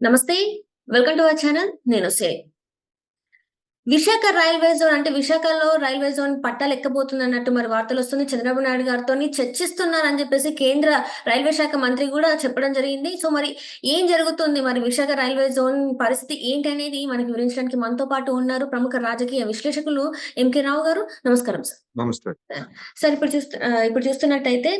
నమస్తే. Welcome to our channel. నేను సే. Visakha railway zone అంటే విశాఖలో రైల్వే జోన్ పట్టాలెక్కబోతుందన్నట్టు మరి వార్తలొస్తున్నాయి. చంద్రబాబు నాయుడు గారితోని చర్చిస్తున్నారని చెప్పేసి కేంద్ర రైల్వే శాఖ మంత్రి గూడా చెప్పడం జరిగింది. సో, మరి ఏం జరుగుతుంది? మరి విశాఖ రైల్వే జోన్ పరిస్థితి ఏంటనేది మనకి వివరించడానికి మనతో పాటు ఉన్నారు ప్రముఖ రాజకీయ విశ్లేషకులు ఎంకే రావు గారు. నమస్కారం సార్. నమస్తే. సార్ ఇప్పుడు చూస్తున్నట్టయితే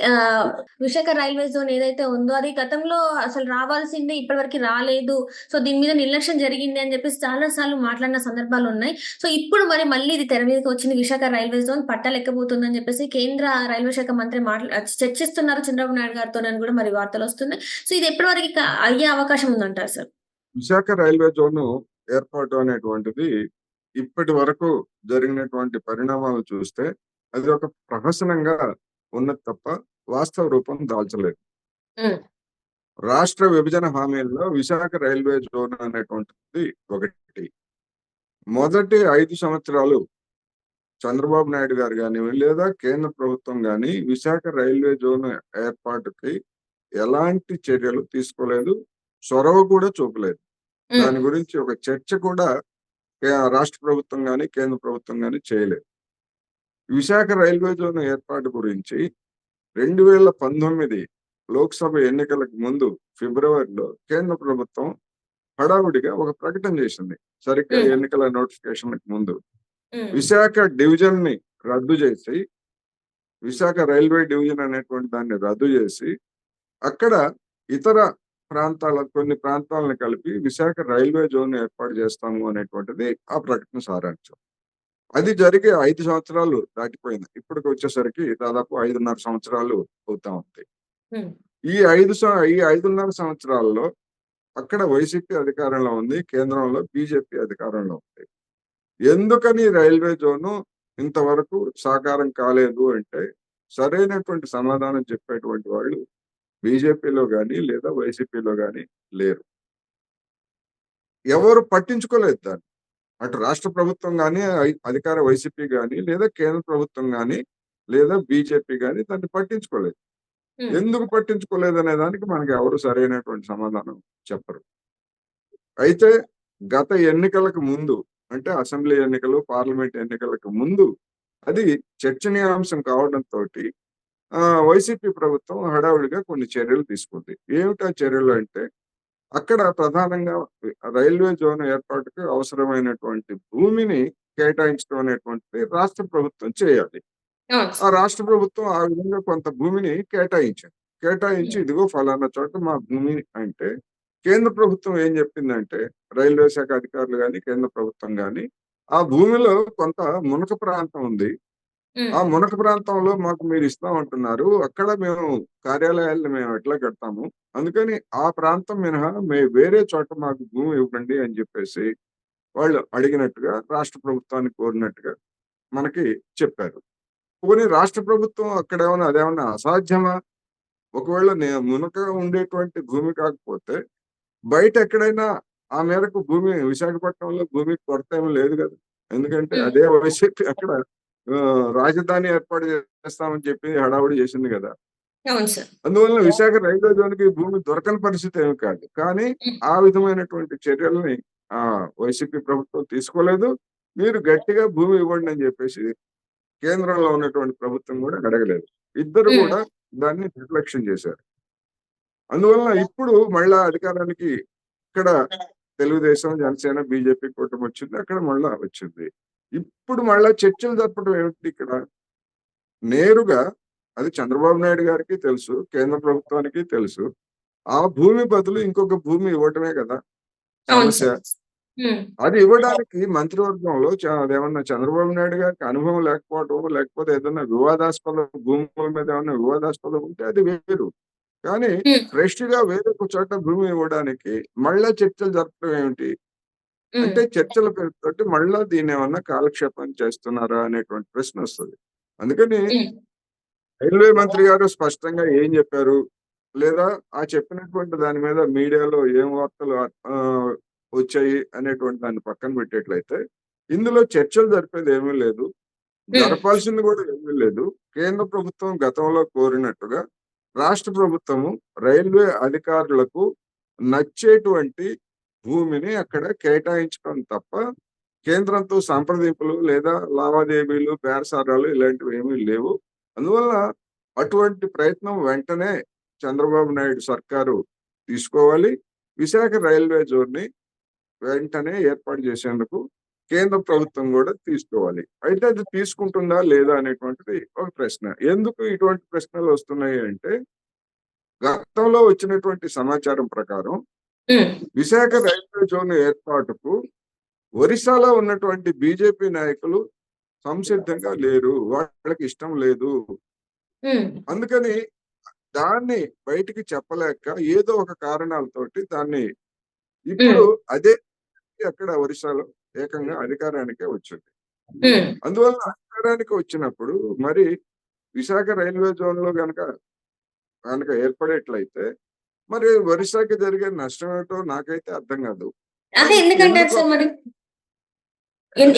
ఆహ్, విశాఖ రైల్వే జోన్ ఏదైతే ఉందో అది గతంలో అసలు రావాల్సింది ఇప్పటివరకి రాలేదు. సో, దీని మీద నిర్లక్ష్యం జరిగింది అని చెప్పేసి చాలా సార్లు మాట్లాడిన సందర్భాలున్నాయి. సో, ఇప్పుడు మరి మళ్ళీ ఇది తెర మీదకి వచ్చింది. విశాఖ రైల్వే జోన్ పట్టాలెక్కబోతుందని చెప్పేసి కేంద్ర రైల్వే శాఖ మంత్రి చర్చిస్తున్నారు చంద్రబాబు నాయుడు గారితోనని కూడా మరి వార్తలొస్తున్నాయి. సో, ఇది ఎప్పటి వరకి అయ్యే అవకాశం ఉందంటారు సార్? విశాఖ రైల్వే జోన్ ఏర్పాటు అనేటువంటిది ఇప్పటి వరకు జరిగినటువంటి పరిణామాలు చూస్తే అది ఒక ప్రహసనంగా ఉన్నది తప్ప వాస్తవ రూపం దాల్చలేదు. హ్మ్. రాష్ట్ర విభజన హామీల్లో విశాఖ రైల్వే జోన్ అనేటువంటిది ఒకటి. మొదటి 5 సంవత్సరాలు చంద్రబాబు నాయుడు గారు గానివ్వండి, లేదా కేంద్ర ప్రభుత్వం గాని విశాఖ రైల్వే జోన్ ఏర్పాటుకి ఎలాంటి చర్యలు తీసుకోలేదు. చొరవ కూడా చూపలేదు. హ్మ్. దాని గురించి ఒక చర్చ కూడా రాష్ట్ర ప్రభుత్వం గాని, కేంద్ర ప్రభుత్వం గాని చేయలేదు. విశాఖ రైల్వే జోన్ ఏర్పాటు గురించి 2019 లోక్సభ ఎన్నికలకు ముందు ఫిబ్రవరిలో కేంద్ర ప్రభుత్వం హడావుడిగా ఒక ప్రకటన చేసింది. సరిగ్గా హ్మ్. ఎన్నికల నోటిఫికేషన్‌లకు ముందు. హ్మ్. విశాఖ డివిజన్‌ని రద్దు చేసి, విశాఖ రైల్వే డివిజన్ అనేటువంటి దాన్ని రద్దు చేసి, అక్కడ ఇతర కొన్ని ప్రాంతాలను కలిపి విశాఖ రైల్వే జోన్ ఏర్పాటు చేస్తాము అనేటువంటిది ఆ ప్రకటన సారాంశం. అది జరిగి 5 సంవత్సరాలు దాటిపోయింది. ఇప్పటికొచ్చేసరికి దాదాపు 5.5 సంవత్సరాలు అవుతా ఉంది. హ్మ్. ఈ 5.5 సంవత్సరాల్లో అక్కడ వైసీపీ అధికారంలో ఉంది. కేంద్రంలో బీజేపీ అధికారంలో ఉంది. ఎందుకని రైల్వే జోను ఇంతవరకు సాకారం కాలేదు అంటే, సరైనటువంటి సమాధానం చెప్పేటువంటి వాళ్ళు బీజేపీలో గాని, లేదా వైసీపీలో గాని లేరు. ఎవరు పట్టించుకోలేదు దాన్ని. అటు రాష్ట్ర ప్రభుత్వం గాని, అధికార వైసీపీ గాని, లేదా కేంద్ర ప్రభుత్వం గాని, లేదా బీజేపీ గాని దాన్ని పట్టించుకోలేదు. హ్మ్. ఎందుకు పట్టించుకోలేదనే దానికి మనకి ఎవరు సరైనటువంటి సమాధానం చెప్పరు. అయితే గత ఎన్నికలకు ముందు, అంటే అసెంబ్లీ ఎన్నికలు, పార్లమెంట్ ఎన్నికలకు ముందు అది చర్చనీయాంశం కావడంతోటి వైసీపీ ప్రభుత్వం హడావుడిగా కొన్ని చర్యలు తీసుకుంది. ఏమిటా చర్యలు అంటే, అక్కడ ప్రధానంగా రైల్వే జోన్ ఏర్పాటుకు అవసరమైనటువంటి భూమిని కేటాయించడం అనేటువంటిది రాష్ట్ర ప్రభుత్వం చేయాలి. అవును ఆ సార్. రాష్ట్ర ప్రభుత్వం ఆ విధంగా కొంత భూమిని కేటాయించింది. కేటాయించి హ్మ్. ఇదిగో ఫలానా చోట మా భూమి అంటే, కేంద్ర ప్రభుత్వం ఏం చెప్పిందంటే, రైల్వే శాఖ అధికారులు గాని, కేంద్ర ప్రభుత్వం గాని, ఆ భూమిలో కొంత మునక ప్రాంతం ఉంది. హ్మ్. ఆ మునక ప్రాంతంలో మాకు మీరు ఇస్తామంటున్నారు. అక్కడ మేము కార్యాలయాలను మేము ఎట్లా కడతాము? అందుకని ఆ ప్రాంతం మినహా వేరే చోట మాకు భూమి ఇవ్వండి అని చెప్పేసి వాళ్ళు అడిగినట్టుగా, రాష్ట్ర ప్రభుత్వాన్ని కోరినట్టుగా మనకి చెప్పారు. పోనీ రాష్ట్ర ప్రభుత్వం అదేమన్నా అసాధ్యమా? ఒకవేళ మునక ఉండేటువంటి భూమి కాకపోతే బయట ఎక్కడైనా ఆ మేరకు భూమి విశాఖపట్నంలో భూమికి కొరత ఏమి లేదు కదా! ఎందుకంటే హ్మ్. అదే వైసీపీ అక్కడ రాజధాని ఏర్పాటు చేస్తామని చెప్పి హడావుడి చేసింది కదా! అవును సార్. అందువలన విశాఖ రైల్వే జోన్‌కి భూమి దొరకని పరిస్థితి ఏమి కాదు. కానీ హ్మ్. ఆ విధమైనటువంటి చర్యల్ని వైసీపీ ప్రభుత్వం తీసుకోలేదు. మీరు గట్టిగా భూమి ఇవ్వండి అని చెప్పేసి కేంద్రంలో ఉన్నటువంటి ప్రభుత్వం కూడా అడగలేదు. ఇద్దరు హ్మ్. కూడా దాన్ని నిర్లక్ష్యం చేశారు. అందువలన ఇప్పుడు మళ్ళా అధికారానికి ఇక్కడ తెలుగుదేశం, జనసేన, బీజేపీ కూటమి వచ్చింది. అక్కడ మళ్ళా వచ్చింది. ఇప్పుడు మళ్ళా చర్చలు జరపడం ఏమిటి ఇక్కడ? నేరుగా అది చంద్రబాబు నాయుడు గారికి తెలుసు. కేంద్ర ప్రభుత్వానికి తెలుసు. ఆ భూమి బదులు ఇంకొక భూమి ఇవ్వటమే కదా అవును సమస్య. సార్. హ్మ్. అది ఇవ్వడానికి మంత్రివర్గంలో అదేమన్నా చంద్రబాబు నాయుడు గారికి అనుభవం లేకపోవటం, లేకపోతే ఏదన్నా వివాదాస్పద భూముల మీద ఏమన్నా వివాదాస్పదం ఉంటే అది వేరు. కానీ హ్మ్. ఫ్రెష్‌గా వేరొక చోట భూమి ఇవ్వడానికి మళ్ళా చర్చలు జరపడం ఏమిటి? హ్మ్. అంటే చర్చల పేరుతోటి మళ్ళా దీన్నేమన్నా కాలక్షేపం చేస్తున్నారా అనేటువంటి ప్రశ్నొస్తది. అందుకని హ్మ్. రైల్వే మంత్రి గారు స్పష్టంగా ఏం చెప్పారు? లేదా ఆ చెప్పినటువంటి దాని మీద మీడియాలో ఏం వార్తలు వచ్చాయి అనేటువంటి దాన్ని పక్కన పెట్టేట్లయితే, ఇందులో చర్చలు జరిపేదేమీ లేదు. హ్మ్. జరపాల్సింది కూడా ఏమీ లేదు. కేంద్ర ప్రభుత్వం గతంలో కోరినట్టుగా రాష్ట్ర ప్రభుత్వము రైల్వే అధికారులకు నచ్చేటువంటి భూమిని అక్కడ కేటాయించడం తప్ప కేంద్రంతో సంప్రదింపులు లేదా లావాదేవీలు, బేరసారాలు ఇలాంటివి ఏమీ లేవు. అందువల్ల అటువంటి ప్రయత్నం వెంటనే చంద్రబాబు నాయుడు సర్కారు తీసుకోవాలి. విశాఖ రైల్వే జోన్‌ని వెంటనే ఏర్పాటు చేసేందుకు కేంద్ర ప్రభుత్వం కూడా తీసుకోవాలి. అయితే అది తీసుకుంటుందా లేదా అనేటువంటిది ఒక ప్రశ్న. ఎందుకు ఇటువంటి ప్రశ్నలు వస్తున్నాయి అంటే గతంలో వచ్చినటువంటి సమాచారం ప్రకారం విశాఖ రైల్వే జోన్ ఏర్పాటుకు ఒరిస్సాలో ఉన్నటువంటి బీజేపీ నాయకులు సంసిద్ధంగా లేరు. వాళ్ళకి ఇష్టం లేదు. అందుకని దాన్ని బయటికి చెప్పలేక ఏదో ఒక కారణాలతోటి దాన్ని ఇప్పుడు అదే అక్కడ ఒరిస్సాలో ఏకంగా అధికారానికే వచ్చింది. అందువల్ల అధికారానికి వచ్చినప్పుడు మరి విశాఖ రైల్వే జోన్ లో కనుక ఏర్పడేట్లయితే మరి ఒరిస్సాకి జరిగే నష్టం ఏమిటో నాకైతే అర్థం కాదు. అదే ఎందుకంటారు సార్ మరి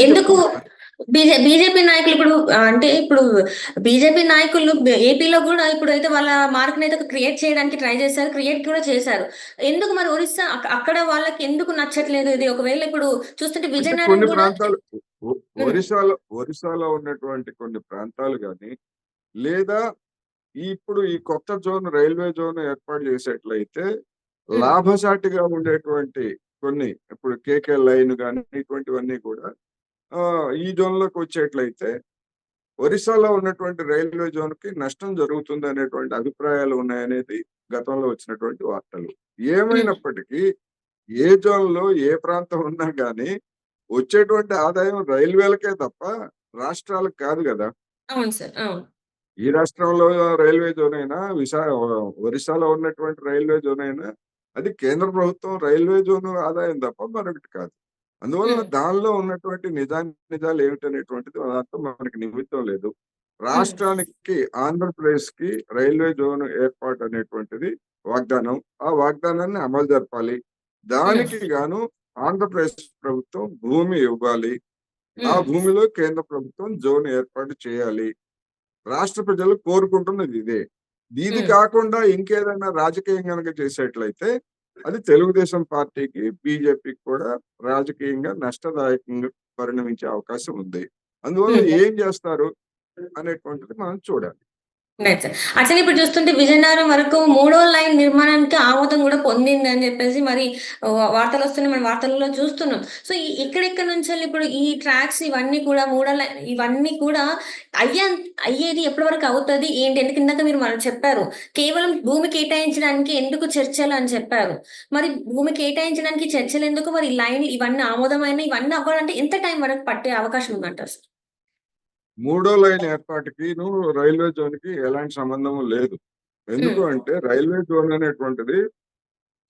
ఎందుకు బీజేపీ నాయకులు ఇప్పుడు అంటే ఇప్పుడు బీజేపీ నాయకులు ఏపీలో కూడా ఇప్పుడు అయితే వాళ్ళ మార్క్ అయితే క్రియేట్ చేయడానికి ట్రై చేశారు, క్రియేట్ కూడా చేశారు. ఎందుకు మరి ఒరిస్సా అక్కడ వాళ్ళకి ఎందుకు నచ్చట్లేదు ఇది? ఒకవేళ ఇప్పుడు చూస్తుంటే కొన్ని విజయనగరం కూడా ప్రాంతాలు ఒరిస్సాలో ఉన్నటువంటి కొన్ని ప్రాంతాలు కానీ లేదా ఇప్పుడు ఈ కొత్త జోన్ రైల్వే జోన్ ఏర్పాటు చేసేట్లయితే లాభసాటిగా ఉండేటువంటి కొన్ని ఇప్పుడు కేకే లైన్ కానీ ఇటువంటివన్నీ కూడా ఈ జోన్ లోకి వచ్చేట్లయితే ఒరిస్సాలో ఉన్నటువంటి రైల్వే జోన్ కి నష్టం జరుగుతుంది అనేటువంటి అభిప్రాయాలు ఉన్నాయనేది గతంలో వచ్చినటువంటి వార్తలు. ఏమైనప్పటికీ ఏ జోన్ లో ఏ ప్రాంతం ఉన్నా కానీ వచ్చేటువంటి ఆదాయం రైల్వేలకే తప్ప రాష్ట్రాలకు కాదు కదా. అవును సార్, అవును. ఈ రాష్ట్రంలో రైల్వే జోన్ అయినా ఒరిస్సాలో ఉన్నటువంటి రైల్వే జోన్ అయినా అది కేంద్ర ప్రభుత్వం రైల్వే జోన్ ఆదాయం తప్ప మరొకటి కాదు. అందువల్ల దానిలో ఉన్నటువంటి నిజాలు ఏమిటనేటువంటిది దాంతో మనకి నిమిత్తం లేదు. రాష్ట్రానికి ఆంధ్రప్రదేశ్ కి రైల్వే జోన్ ఏర్పాటు అనేటువంటిది వాగ్దానం. ఆ వాగ్దానాన్ని అమలు జరపాలి. దానికి గాను ఆంధ్రప్రదేశ్ ప్రభుత్వం భూమి ఇవ్వాలి. ఆ భూమిలో కేంద్ర ప్రభుత్వం జోన్ ఏర్పాటు చేయాలి. రాష్ట్ర ప్రజలు కోరుకుంటున్నది ఇదే. ఇది కాకుండా ఇంకేదైనా రాజకీయం కనుక చేసేట్లయితే అది తెలుగుదేశం పార్టీకి, బీజేపీకి కూడా రాజకీయంగా నష్టదాయకంగా పరిణమించే అవకాశం ఉంది. అందువల్ల ఏం చేస్తారు అనేటువంటిది మనం చూడాలి. అట్లనే ఇప్పుడు చూస్తుంటే విజయనగరం వరకు 3వ లైన్ నిర్మాణానికి ఆమోదం కూడా పొందింది అని చెప్పేసి మరి వార్తలు వస్తున్నాయి, మనం వార్తలలో చూస్తున్నాం. సో ఎక్కడెక్కడ నుంచి ఇప్పుడు ఈ ట్రాక్స్ ఇవన్నీ కూడా 3వ లైన్ ఇవన్నీ కూడా అయ్యేది ఎప్పటి వరకు అవుతుంది ఏంటి? ఎందుకు ఇందాక మీరు మనం చెప్పారు కేవలం భూమి కేటాయించడానికి ఎందుకు చర్చలు అని చెప్పారు. మరి భూమి కేటాయించడానికి చర్చలు ఎందుకు? మరి లైన్ ఇవన్నీ ఆమోదమైన ఇవన్నీ అవ్వాలంటే ఎంత టైం వరకు పట్టే అవకాశం ఉందంటారు? 3వ లైన్ ఏర్పాటుకి రైల్వే జోన్ కి ఎలాంటి సంబంధం లేదు. ఎందుకు అంటే రైల్వే జోన్ అనేటువంటిది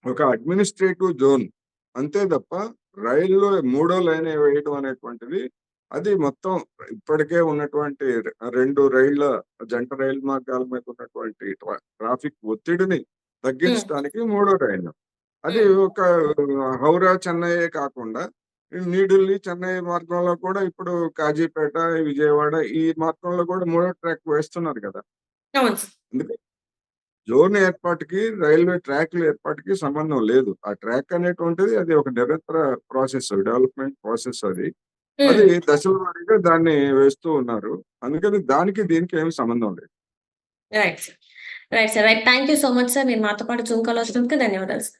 ఒక అడ్మినిస్ట్రేటివ్ జోన్ అంతే తప్ప రైల్లో 3వ లైన్ వేయడం అనేటువంటిది అది మొత్తం ఇప్పటికే ఉన్నటువంటి 2 జంట రైలు మార్గాల మీద ఉన్నటువంటి ట్రాఫిక్ ఒత్తిడిని తగ్గించడానికి 3వ లైన్. అది ఒక హౌరా చెన్నై కాకుండా న్యూఢిల్లీ చెన్నై మార్గంలో కూడా ఇప్పుడు కాజీపేట, విజయవాడ ఈ మార్గంలో కూడా 3వ ట్రాక్ వేస్తున్నారు కదా. అందుకే జోన్ ఏర్పాటుకి రైల్వే ట్రాక్ల ఏర్పాటుకి సంబంధం లేదు. ఆ ట్రాక్ అనేటువంటిది అది ఒక నిరంతర ప్రాసెస్, డెవలప్మెంట్ ప్రాసెస్. అది దశల వారీగా దాన్ని వేస్తూ ఉన్నారు. అందుకని దానికి దీనికి ఏమి సంబంధం లేదు. Right sir, right sir, right. Thank you so much sir. మీరు మాతో పాటు జూమ్ కాల్ వచ్చినందుకు ధన్యవాదాలు సార్.